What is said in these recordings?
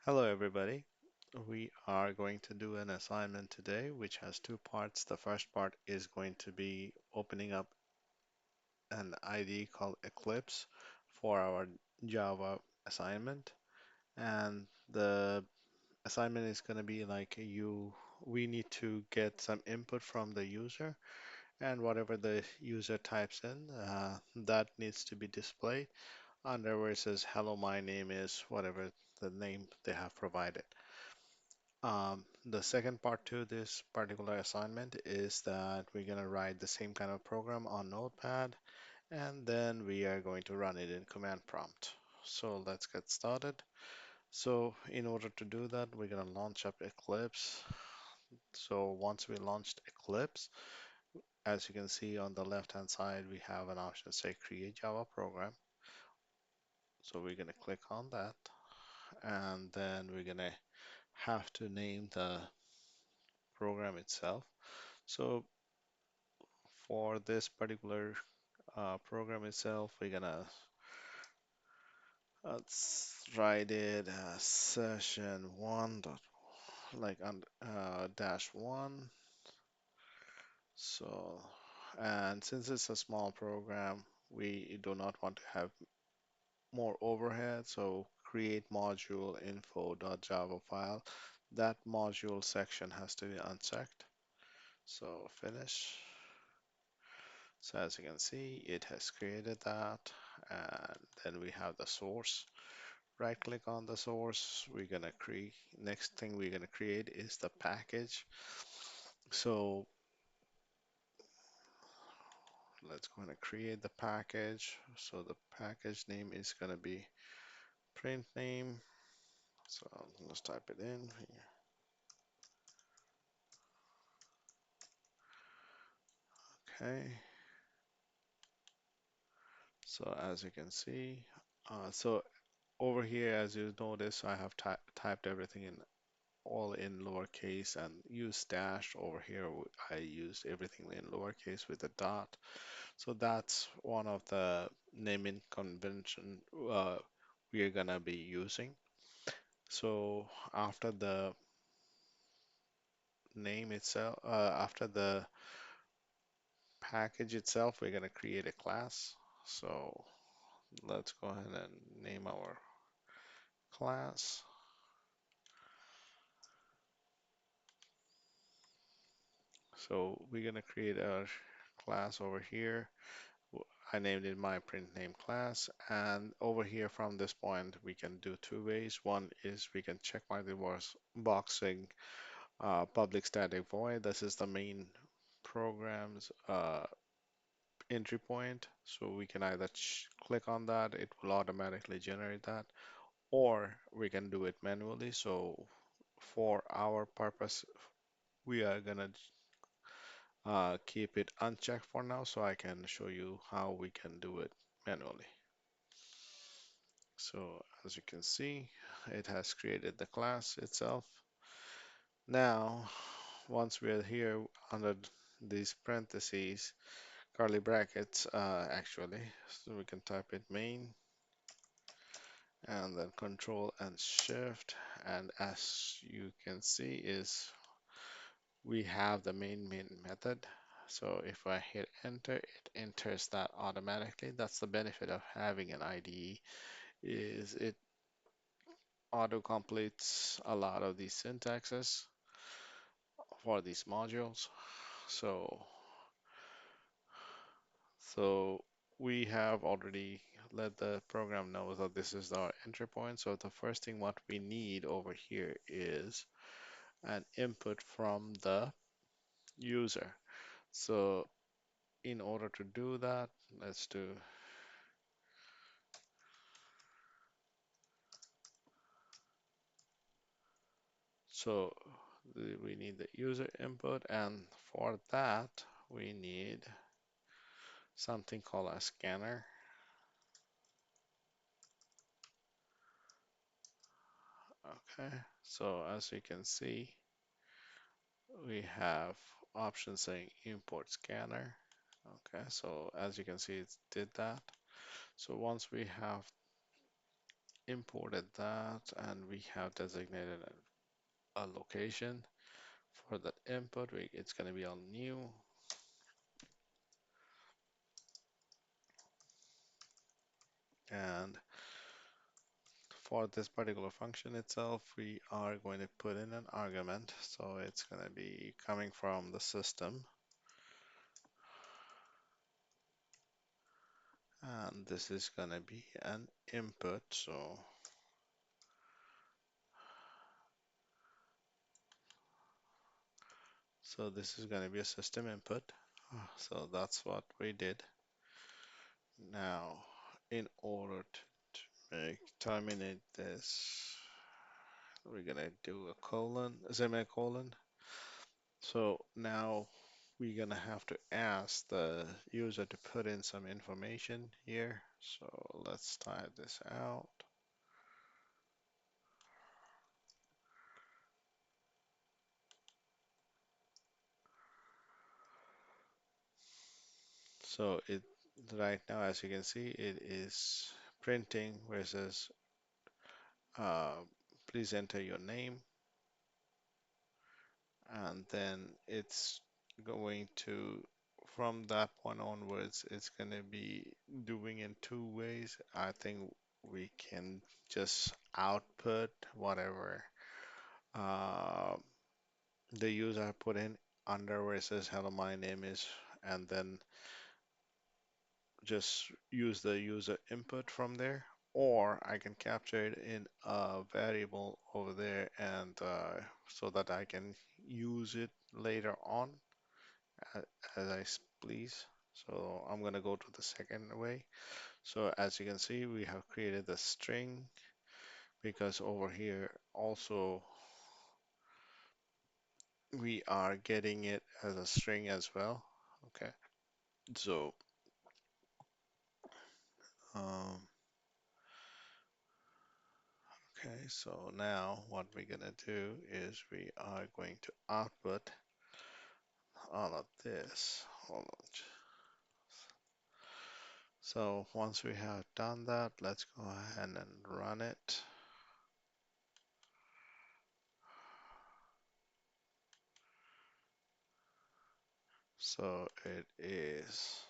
Hello, everybody. We are going to do an assignment today, which has two parts. The first part is going to be opening up an IDE called Eclipse for our Java assignment. And the assignment is going to be like we need to get some input from the user, and whatever the user types in, that needs to be displayed under where it says, hello, my name is whatever the name they have provided. The second part to this particular assignment is that we're going to write the same kind of program on Notepad, and then we are going to run it in command prompt. So let's get started. So in order to do that, we're going to launch up Eclipse. So once we launched Eclipse, as you can see on the left hand side, we have an option say create Java program. So we're going to click on that, and then we're going to have to name the program itself. So for this particular program itself, we're gonna let's write it as session one dot like on dash one. So, and since it's a small program, we do not want to have more overhead. So create module info.java file. That module section has to be unchecked. So finish. So as you can see, it has created that, and then we have the source. Right click on the source. We're gonna create, next thing we're gonna create is the package. So let's go and create the package. So the package name is gonna be print name. So let's type it in here. Okay. So as you can see, so over here, as you notice, I have typed everything in all in lowercase and use dash. Over here I used everything in lowercase with a dot. So that's one of the naming convention we are gonna be using. So after the name itself, after the package itself, we're gonna create a class. So let's go ahead and name our class. So we're gonna create a class over here. I named it my print name class, and over here from this point we can do two ways. One is we can check mark the box saying public static void. This is the main program's entry point. So we can either click on that, it will automatically generate that, or we can do it manually. So for our purpose, we are gonna keep it unchecked for now, so I can show you how we can do it manually. So as you can see, it has created the class itself. Now, once we are here under these parentheses, curly brackets, actually, so we can type it main and then control and shift. And as you can see is we have the main method. So if I hit enter, it enters that automatically. That's the benefit of having an IDE is it auto completes a lot of these syntaxes for these modules. So, so we have already let the program know that this is our entry point. So the first thing what we need over here is an input from the user. So in order to do that, let's do so we need the user input, and for that we need something called a scanner. Okay, so as you can see, we have options saying import scanner. Okay, so as you can see, it did that. So once we have imported that and we have designated a location for that input. It's going to be on new. And for this particular function itself, we are going to put in an argument. So it's going to be coming from the system. And this is going to be an input. So this is going to be a system input. So that's what we did. Now, in order to terminate this, we're gonna do a colon, a semicolon. So now we're gonna have to ask the user to put in some information here. So let's type this out. So it right now, as you can see, it is printing versus please enter your name, and then it's going to, from that point onwards, it's going to be doing in two ways. I think we can just output whatever uh, the user put in under where it says hello my name is, and then just use the user input from there, or I can capture it in a variable over there, and so that I can use it later on as I please. So I'm going to go to the second way. So as you can see, we have created the string, because over here also we are getting it as a string as well. Okay, so um, okay, so now what we're gonna do is we are going to output all of this. Hold on. So once we have done that, let's go ahead and run it. So it is,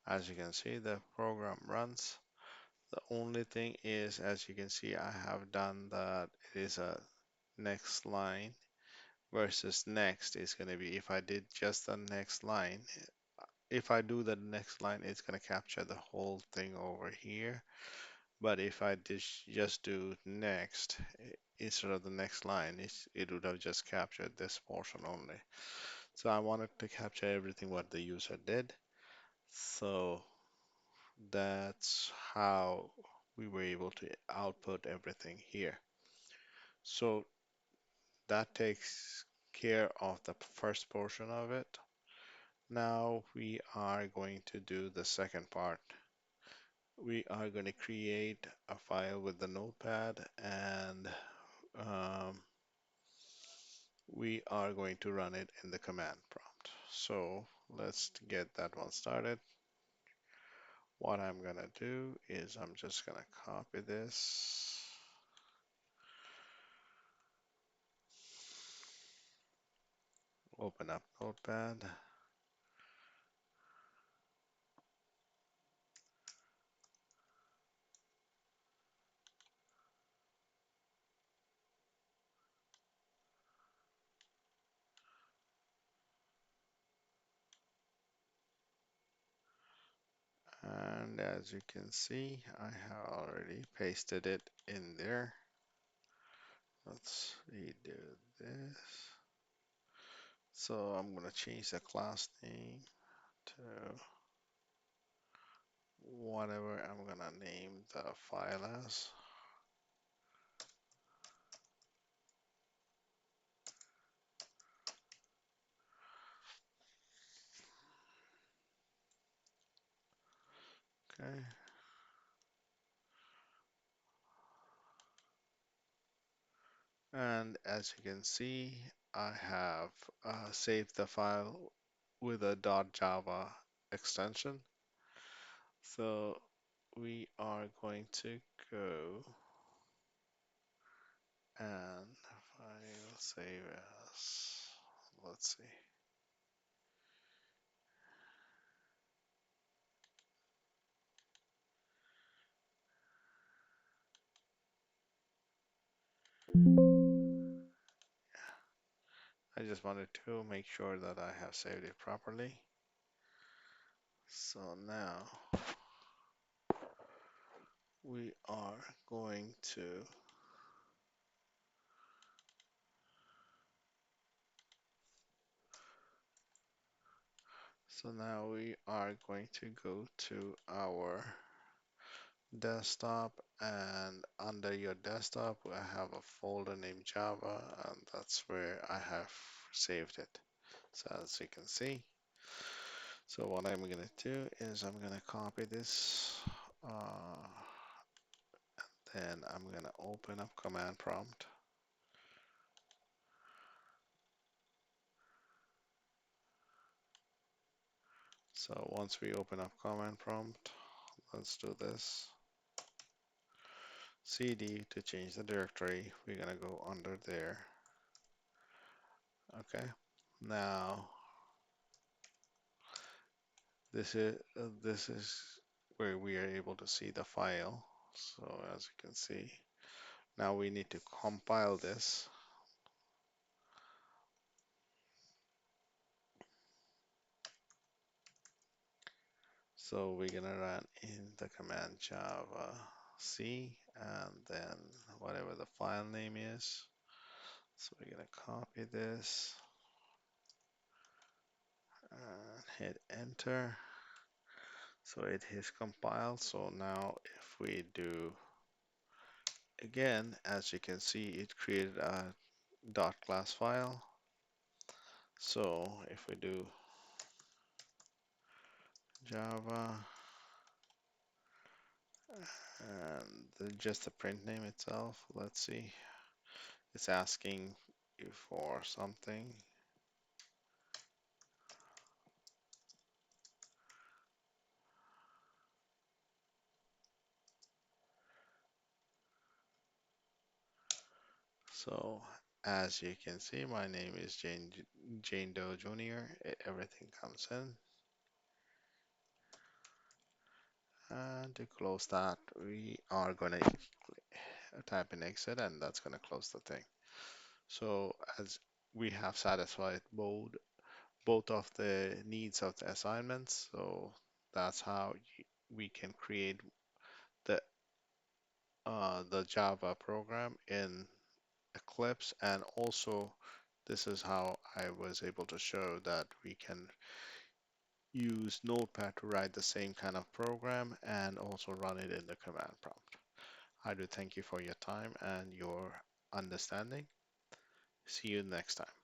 as you can see, the program runs. The only thing is, as you can see, I have done that it is a next line versus next is going to be, if I did just the next line, if I do the next line, it's going to capture the whole thing over here. But if I did just do next instead of the next line, it would have just captured this portion only. So I wanted to capture everything what the user did. So that's how we were able to output everything here. So that takes care of the first portion of it. Now we are going to do the second part. We are going to create a file with the Notepad, and um, we are going to run it in the command prompt. So let's get that one started. What I'm going to do is I'm just going to copy this, open up Notepad, and as you can see, I have already pasted it in there. Let's redo this. So I'm going to change the class name to whatever I'm going to name the file as. Okay. And as you can see, I have saved the file with a .java extension. So we are going to go and file save as, let's see. I just wanted to make sure that I have saved it properly. So now we are going to, so now we are going to go to our desktop, and under your desktop I have a folder named Java, and that's where I have saved it. So as you can see, so what I'm gonna do is I'm gonna copy this, then I'm gonna open up command prompt. So once we open up command prompt, let's do this. CD to change the directory, we're gonna go under there. Okay, now this is where we are able to see the file. So as you can see, now we need to compile this. So we're gonna run in the command Java C, and then whatever the file name is. So we're gonna copy this and hit enter. So it is compiled. So now if we do again, as you can see, it created a .class file. So if we do Java and just the print name itself, let's see, it's asking you for something. So as you can see, my name is Jane Doe Jr. Everything comes in. And to close that, we are going to type in exit, and that's going to close the thing. So as we have satisfied both of the needs of the assignments, so that's how we can create the the Java program in Eclipse, and also this is how I was able to show that we can use Notepad to write the same kind of program and also run it in the command prompt. I do thank you for your time and your understanding. See you next time.